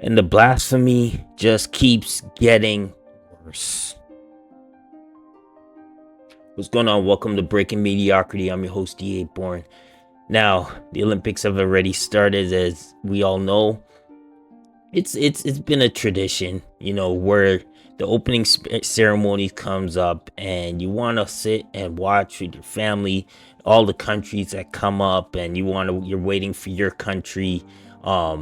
And the blasphemy just keeps getting worse. What's going on? Welcome to Breaking Mediocrity. I'm your host, D.A. Bourne. Now, the Olympics have already started, as we all know. It's been a tradition, where the opening ceremony comes up and you want to sit and watch with your family, all the countries that come up, and you're waiting for your country. My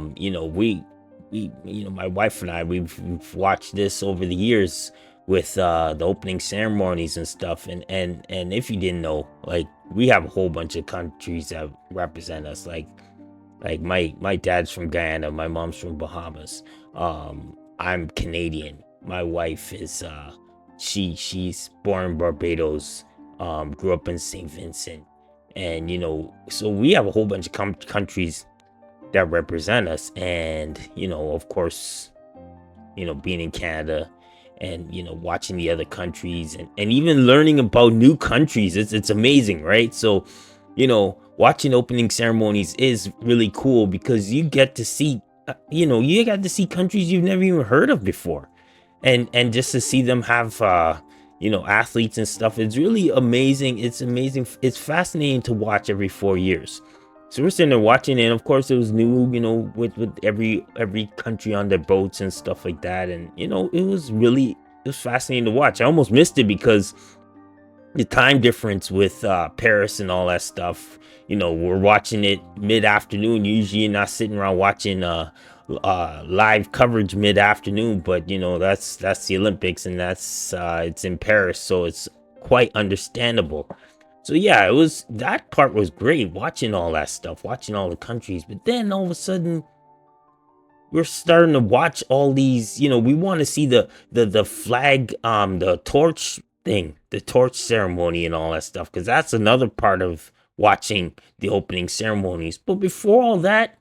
wife and I, we've watched this over the years with the opening ceremonies and stuff. And if you didn't know, like, we have a whole bunch of countries that represent us, like my dad's from Guyana, my mom's from Bahamas. I'm Canadian. My wife is she's born in Barbados, grew up in St. Vincent. And so we have a whole bunch of countries that represent us. And of course, being in Canada and watching the other countries, and even learning about new countries, it's amazing, right? So watching opening ceremonies is really cool because you get to see countries you've never even heard of before, and just to see them have athletes and stuff, it's really amazing. It's amazing. It's fascinating to watch every 4 years. So we're sitting there watching it, and of course it was new, with every country on their boats and stuff like that. And it was fascinating to watch. I almost missed it because the time difference with Paris and all that stuff. We're watching it mid-afternoon. Usually you're not sitting around watching live coverage mid-afternoon, but that's the Olympics, and that's it's in Paris, so it's quite understandable. So yeah, that part was great, watching all that stuff, watching all the countries. But then all of a sudden, we're starting to watch all these. We want to see the flag, the torch thing, the torch ceremony, and all that stuff, because that's another part of watching the opening ceremonies. But before all that,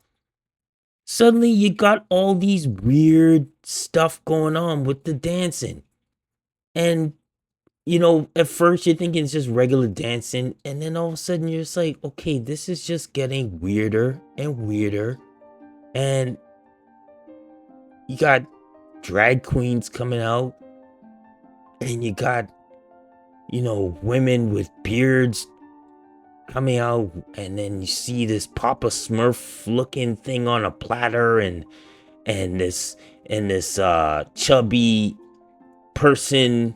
suddenly you got all these weird stuff going on with the dancing. And at first you're thinking it's just regular dancing, and then all of a sudden you're just like, okay, this is just getting weirder and weirder. And you got drag queens coming out, and you got women with beards coming out, and then you see this Papa Smurf looking thing on a platter, and this chubby person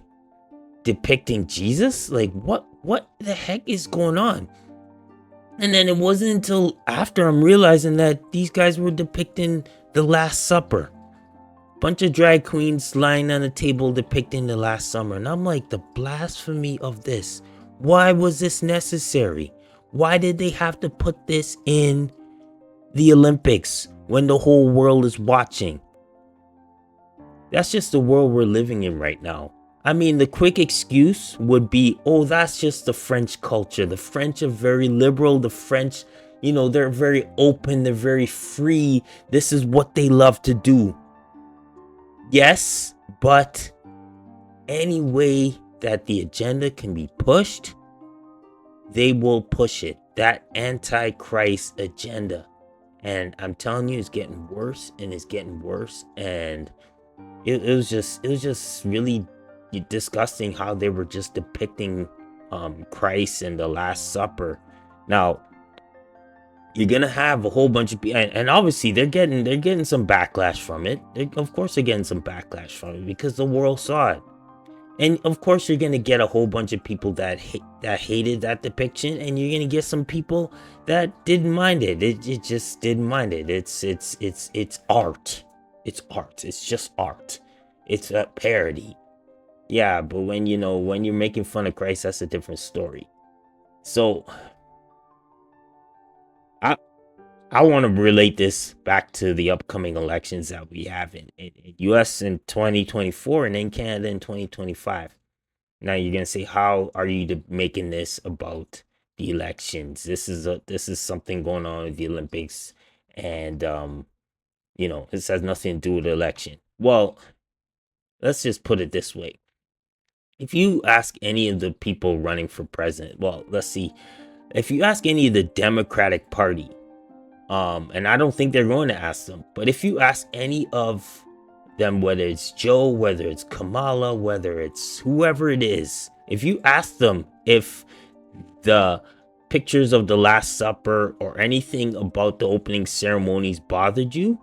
depicting Jesus. Like, what the heck is going on? And then it wasn't until after I'm realizing that these guys were depicting the Last Supper. Bunch of drag queens lying on a table depicting the Last Supper. And I'm like, the blasphemy of this. Why was this necessary? Why did they have to put this in the Olympics when the whole world is watching? That's just the world we're living in right now. I mean, the quick excuse would be, oh, that's just the French culture. The French are very liberal. The French, they're very open. They're very free. This is what they love to do. Yes, but any way that the agenda can be pushed, they will push it. That anti-Christ agenda. And I'm telling you, it's getting worse and it's getting worse. And it was just really disgusting how they were just depicting Christ and the Last Supper. Now, you're gonna have a whole bunch of people, and obviously they're getting some backlash from it. Of course they're getting some backlash from it because the world saw it. And of course you're gonna get a whole bunch of people that hated that depiction, and you're gonna get some people that didn't mind it. It just didn't mind it. It's art. It's art. It's just art. It's a parody. Yeah, but when you're making fun of Christ, that's a different story. So I want to relate this back to the upcoming elections that we have in US in 2024 and in Canada in 2025. Now you're gonna say, how are you making this about the elections? This is something going on with the Olympics, and this has nothing to do with the election. Well, let's just put it this way. If you ask any of the people running for president, well, let's see. If you ask any of the Democratic Party, And I don't think they're going to ask them. But if you ask any of them, whether it's Joe, whether it's Kamala, whether it's whoever it is, if you ask them if the pictures of the Last Supper or anything about the opening ceremonies bothered you,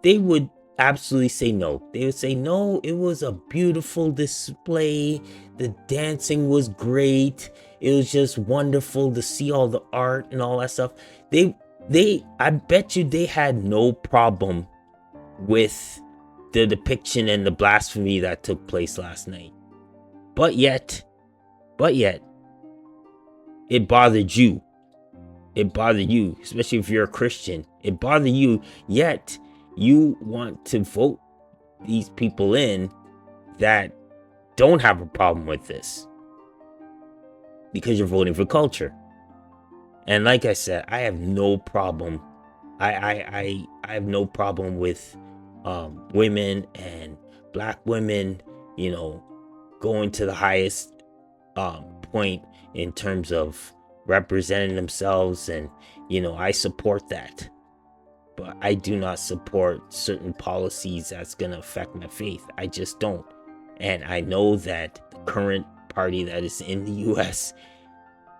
they would absolutely say no. They would say, no, it was a beautiful display. The dancing was great. It was just wonderful to see all the art and all that stuff. I bet you they had no problem with the depiction and the blasphemy that took place last night. But yet, it bothered you. It bothered you, especially if you're a Christian. It bothered you, yet you want to vote these people in that don't have a problem with this because you're voting for culture. And like I said, I have no problem. I have no problem with women and black women, going to the highest point in terms of representing themselves, and I support that. But I do not support certain policies that's gonna affect my faith. I just don't. And I know that the current party that is in the US,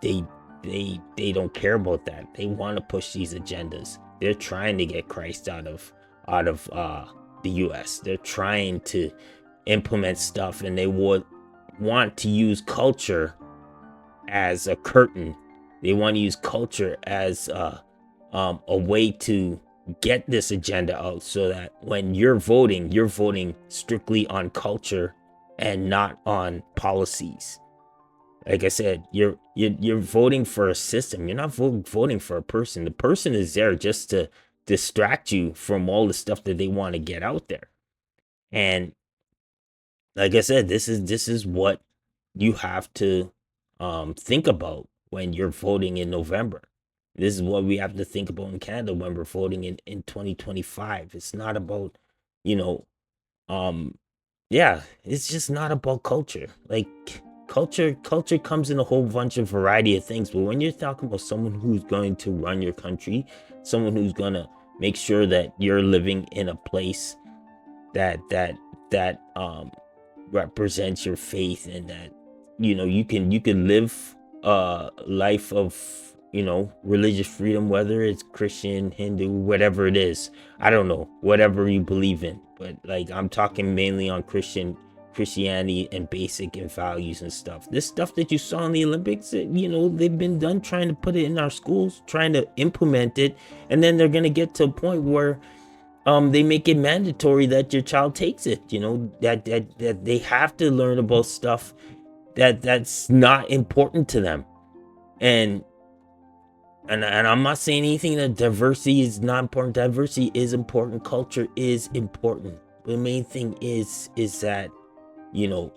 they don't care about that. They want to push these agendas. They're trying to get Christ out of the US. They're trying to implement stuff, and they would want to use culture as a curtain. They want to use culture as a way to get this agenda out, so that when you're voting strictly on culture and not on policies. Like I said, you're voting for a system. You're not voting for a person. The person is there just to distract you from all the stuff that they want to get out there. And like I said, this is what you have to think about when you're voting in November. This is what we have to think about in Canada when we're voting in 2025. It's not about, it's just not about culture. Like culture comes in a whole bunch of variety of things, but when you're talking about someone who's going to run your country, someone who's going to make sure that you're living in a place that represents your faith, and that you can live a life of religious freedom, whether it's Christian, Hindu, whatever it is. I don't know, whatever you believe in, but like I'm talking mainly on Christianity and basic and values and stuff. This stuff that you saw in the Olympics, they've been done trying to put it in our schools, trying to implement it, and then they're gonna get to a point where they make it mandatory that your child takes it. That they have to learn about stuff that's not important to them. And I'm not saying anything that diversity is not important. Diversity is important. Culture is important. But the main thing is that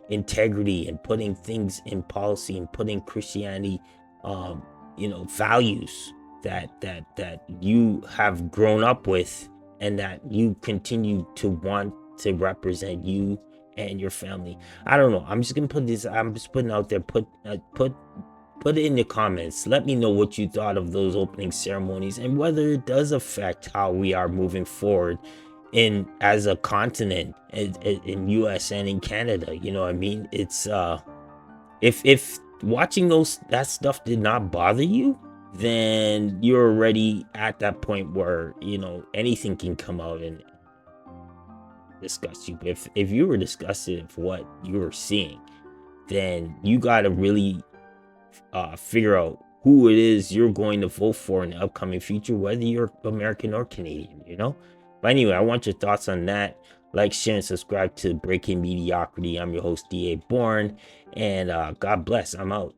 integrity and putting things in policy and putting Christianity, values that you have grown up with, and that you continue to want to represent you and your family. I don't know. I'm just putting out there. Put it in the comments. Let me know what you thought of those opening ceremonies, and whether it does affect how we are moving forward as a continent in US and in Canada. I mean, it's if watching that stuff did not bother you, then you're already at that point where anything can come out and disgust you. If you were disgusted of what you were seeing, then you got to really figure out who it is you're going to vote for in the upcoming future, whether you're American or Canadian. But anyway, I want your thoughts on that. Like, share, and subscribe to Breaking Mediocrity. I'm your host, D.A. Bourne, and God bless. I'm out.